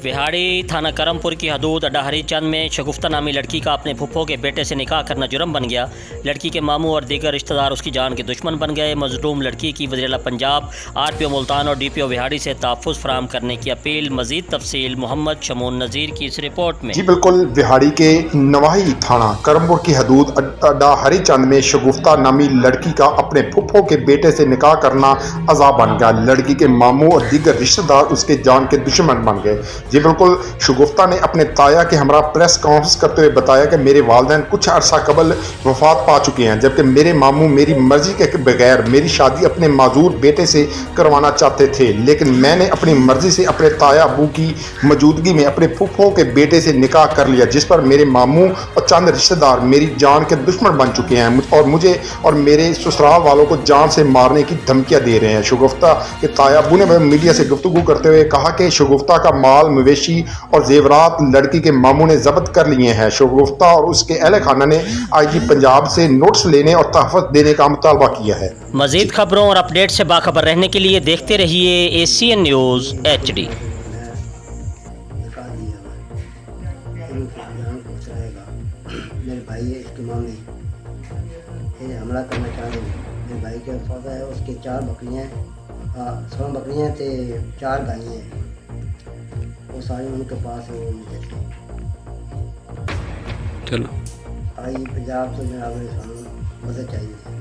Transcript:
विहाड़ी थाना करमपुर की हदूद अड्डा हरी चंद में शगुफ्ता नामी लड़की का अपने फुफ्फो के बेटे से निकाह करना जुर्म बन गया। लड़की के मामू और दीगर रिश्तेदार उसकी जान के दुश्मन बन गए। मजलूम लड़की की वज़ीर-ए-आला पंजाब RPO मुल्तान और DPO विहाड़ी से तहफ़्फ़ुज़ फराहम करने की अपील। मज़ीद तफसील मोहम्मद शमून नज़ीर की इस रिपोर्ट में। जी बिल्कुल, विहाड़ी के नवाही थाना करमपुर की हदूद अड्डा हरी चंद में शगुफ्ता नामी लड़की का अपने फुफ्फो के बेटे से निकाह करना अज़ाब बन गया। लड़की के मामू और दीगर रिश्तेदार उसके जान के दुश्मन बन गए। जी बिल्कुल, शगुफ्ता ने अपने ताया के हमरा प्रेस कॉन्फ्रेंस करते हुए बताया कि मेरे वालिदैन कुछ अरसा कबल वफात पा चुके हैं, जबकि मेरे मामू मेरी मर्जी के बगैर मेरी शादी अपने माजूर बेटे से करवाना चाहते थे, लेकिन मैंने अपनी मर्जी से अपने ताया अबू की मौजूदगी में अपने फुफ्फो के बेटे से निकाह कर लिया, जिस पर मेरे मामू और चंद रिश्तेदार मेरी जान के दुश्मन बन चुके हैं और मुझे और मेरे ससुराल वालों को जान से मारने की धमकियां दे रहे हैं। शगुफ्ता के ताया अबू ने मीडिया से गुफ्तगू करते हुए कहा कि शगुफ्ता का माल मवेशी और जेवरात लड़की के मामू ने जब्त कर लिए हैं। शगुफ्ता और उसके अहले खाना ने IG पंजाब से नोटिस लेने और तहफ़्फ़ुज़ देने का मुतालबा किया है। मज़ीद खबरों और अपडेट से बाखबर रहने के लिए देखते रहिए ACN न्यूज़ HD। मेरे भाई है, इसके मामी ये हमला करना चाह रहे हैं। मेरे भाई के सौदा है, उसके 4 बकरियाँ हैं, 16 बकरियाँ थे, 4 गायें हैं, वो सारी उनके पास है। वो मुझे चलो आई पंजाब से जनाब मदद चाहिए।